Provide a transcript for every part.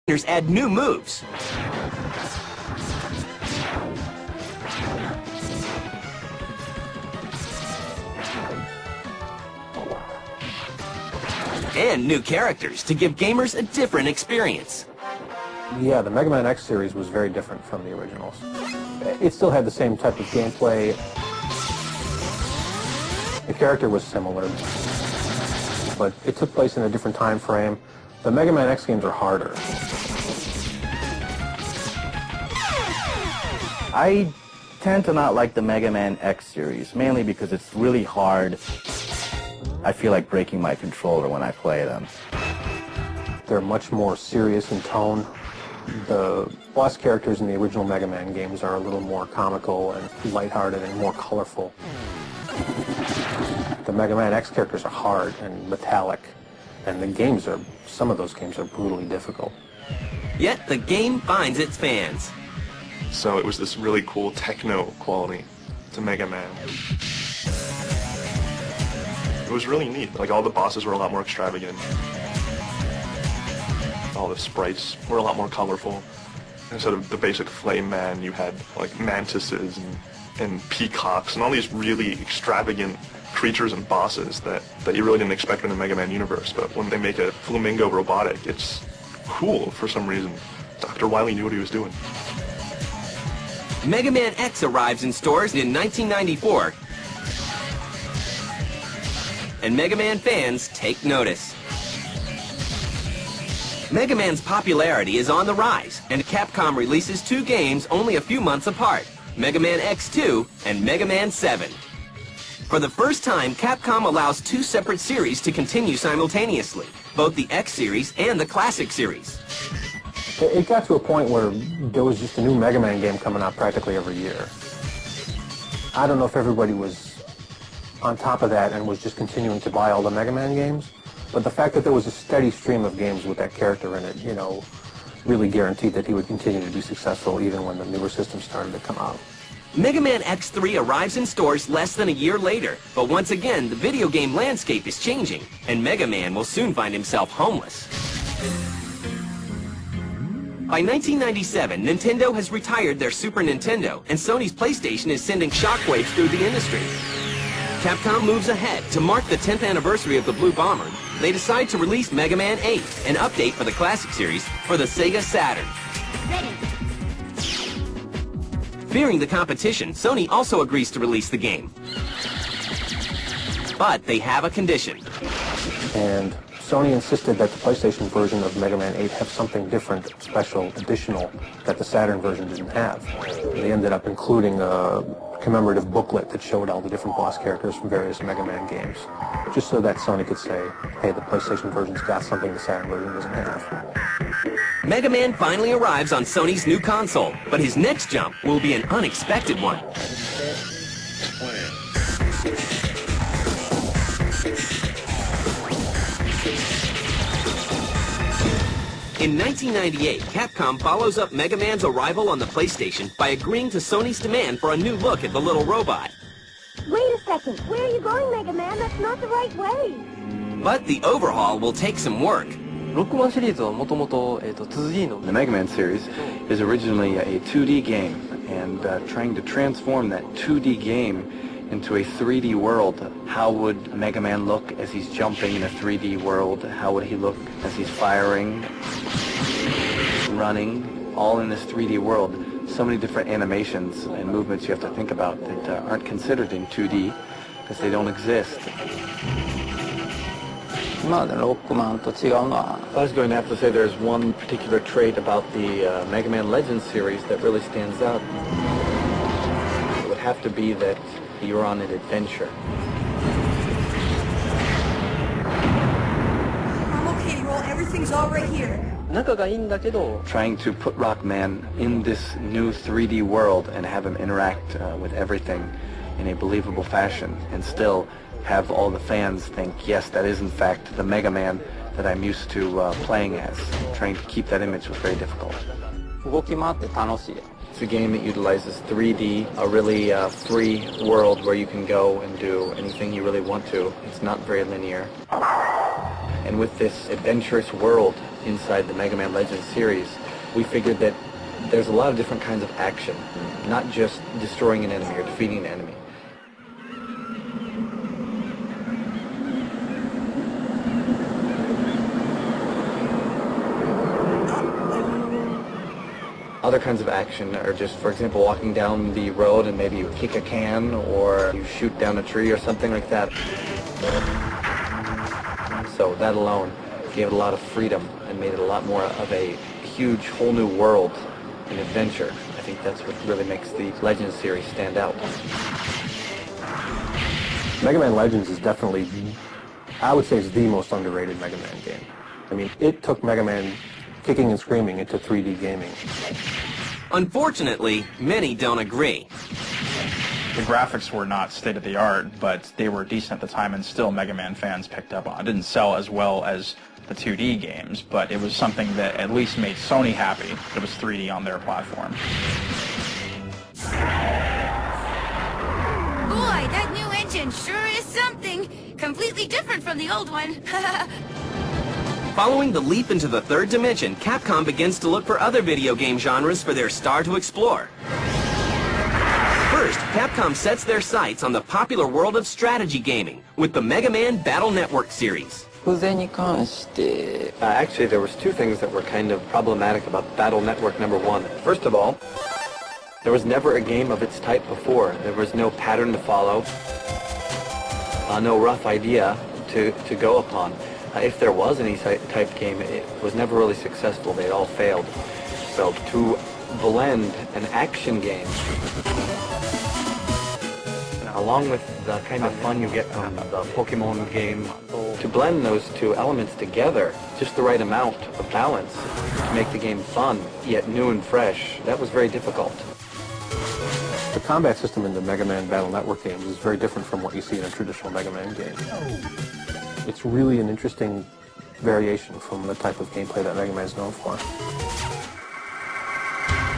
add new moves. And new characters to give gamers a different experience. Yeah, the Mega Man X series was very different from the originals. It still had the same type of gameplay. The character was similar, but it took place in a different time frame. The Mega Man X games are harder. I tend to not like the Mega Man X series, mainly because it's really hard. I feel like breaking my controller when I play them. They're much more serious in tone. The boss characters in the original Mega Man games are a little more comical and lighthearted and more colorful. The Mega Man X characters are hard and metallic, and the games are, some of those games are brutally difficult. Yet the game finds its fans. So it was this really cool techno quality to Mega Man. It was really neat. Like, all the bosses were a lot more extravagant. All the sprites were a lot more colorful. Instead of the basic Flame Man, you had like mantises and peacocks and all these really extravagant creatures and bosses that you really didn't expect in the Mega Man universe. But when they make a flamingo robotic, it's cool for some reason. Dr. Wily knew what he was doing. Mega Man X arrives in stores in 1994. And Mega Man fans take notice. Mega Man's popularity is on the rise, and Capcom releases two games only a few months apart, Mega Man X2 and Mega Man 7. For the first time, Capcom allows two separate series to continue simultaneously, both the X series and the Classic series. It got to a point where there was just a new Mega Man game coming out practically every year. I don't know if everybody was on top of that and was just continuing to buy all the Mega Man games, but the fact that there was a steady stream of games with that character in it, you know, really guaranteed that he would continue to be successful even when the newer systems started to come out. Mega Man X3 arrives in stores less than a year later, but once again, the video game landscape is changing, and Mega Man will soon find himself homeless. By 1997, Nintendo has retired their Super Nintendo, and Sony's PlayStation is sending shockwaves through the industry. Capcom moves ahead. To mark the 10th anniversary of the Blue Bomber, they decide to release Mega Man 8, an update for the Classic series, for the Sega Saturn. Ready. Fearing the competition, Sony also agrees to release the game. But they have a condition. And Sony insisted that the PlayStation version of Mega Man 8 have something different, special, additional, that the Saturn version didn't have. They ended up including a commemorative booklet that showed all the different boss characters from various Mega Man games, just so that Sony could say, hey, the PlayStation version's got something the Saturn version doesn't have. Mega Man finally arrives on Sony's new console, but his next jump will be an unexpected one. In 1998, Capcom follows up Mega Man's arrival on the PlayStation by agreeing to Sony's demand for a new look at the little robot. Wait a second. Where are you going, Mega Man? That's not the right way. But the overhaul will take some work. The Mega Man series is originally a 2D game, and trying to transform that 2D game into a 3D world. How would Mega Man look as he's jumping in a 3D world? How would he look as he's firing, running, all in this 3D world? So many different animations and movements you have to think about that aren't considered in 2D because they don't exist. I was going to have to say there's one particular trait about the Mega Man Legends series that really stands out. It would have to be that you're on an adventure. I'm okay, Roll. Everything's all right here. Trying to put Rockman in this new 3D world and have him interact with everything in a believable fashion and still have all the fans think, yes, that is in fact the Mega Man that I'm used to playing as. Trying to keep that image was very difficult. It's a game that utilizes 3D, a really free world where you can go and do anything you really want to. It's not very linear. And with this adventurous world, inside the Mega Man Legends series, we figured that there's a lot of different kinds of action, not just destroying an enemy or defeating an enemy. Other kinds of action are just, for example, walking down the road and maybe you kick a can or you shoot down a tree or something like that. So that alone gave it a lot of freedom and made it a lot more of a huge whole new world and adventure. I think that's what really makes the Legends series stand out. Mega Man Legends is definitely, I would say, is the most underrated Mega Man game. I mean, it took Mega Man kicking and screaming into 3D gaming. Unfortunately, many don't agree. The graphics were not state-of-the-art, but they were decent at the time, and still Mega Man fans picked up on. It didn't sell as well as the 2D games, but it was something that at least made Sony happy. It was 3D on their platform. Boy, that new engine sure is something. Completely different from the old one. Following the leap into the third dimension, Capcom begins to look for other video game genres for their star to explore. First, Capcom sets their sights on the popular world of strategy gaming with the Mega Man Battle Network series. Actually, there was two things that were kind of problematic about Battle Network #1. First of all, there was never a game of its type before. There was no pattern to follow, no rough idea to go upon. If there was any type game, it was never really successful. They all failed. So to blend an action game, along with the kind of fun you get from the Pokemon game, to blend those two elements together, just the right amount of balance to make the game fun, yet new and fresh, that was very difficult. The combat system in the Mega Man Battle Network games is very different from what you see in a traditional Mega Man game. It's really an interesting variation from the type of gameplay that Mega Man is known for.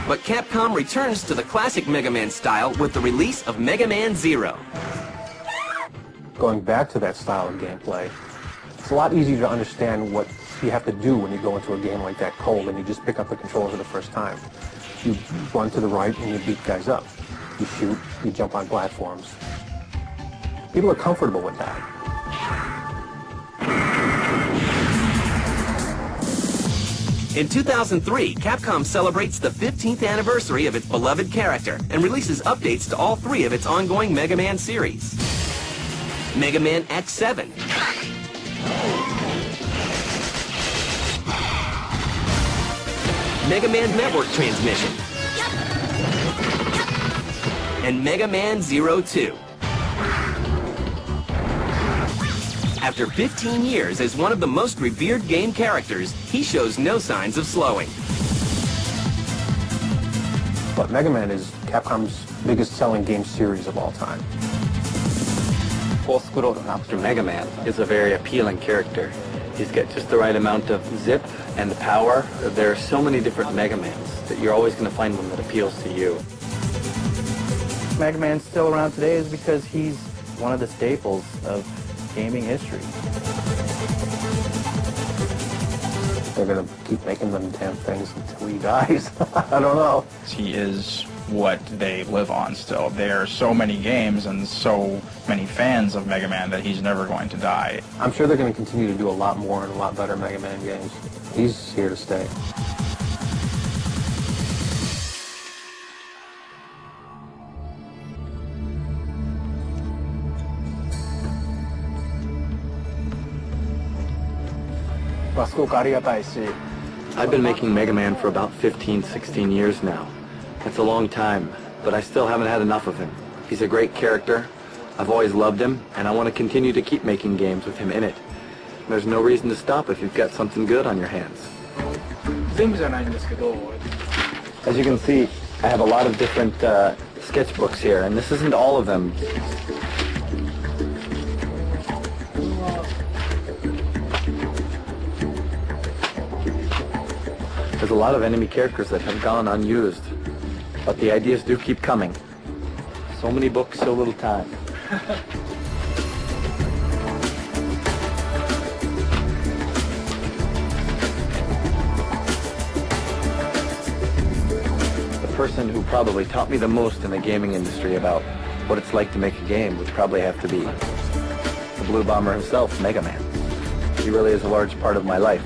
But Capcom returns to the classic Mega Man style with the release of Mega Man Zero. Going back to that style of gameplay, it's a lot easier to understand what you have to do when you go into a game like that cold and you just pick up the controller for the first time. You run to the right and you beat guys up. You shoot, you jump on platforms. People are comfortable with that. In 2003, Capcom celebrates the 15th anniversary of its beloved character and releases updates to all three of its ongoing Mega Man series. Mega Man X7, Mega Man Network Transmission, and Mega Man Zero 2. After 15 years as one of the most revered game characters, he shows no signs of slowing. But Mega Man is Capcom's biggest selling game series of all time. Mr. Mega Man is a very appealing character. He's got just the right amount of zip and power. There are so many different Mega Mans that you're always going to find one that appeals to you. Mega Man's still around today is because he's one of the staples of gaming history. They're going to keep making them damn things until he dies. I don't know. He is what they live on still. There are so many games and so many fans of Mega Man that he's never going to die. I'm sure they're going to continue to do a lot more and a lot better Mega Man games. He's here to stay. I've been making Mega Man for about 15, 16 years now. It's a long time, but I still haven't had enough of him. He's a great character. I've always loved him, and I want to continue to keep making games with him in it. There's no reason to stop if you've got something good on your hands. As you can see, I have a lot of different sketchbooks here, and this isn't all of them. There's a lot of enemy characters that have gone unused, but the ideas do keep coming. So many books, so little time. person who probably taught me the most in the gaming industry about what it's like to make a game would probably have to be the Blue Bomber himself, Mega Man. He really is a large part of my life.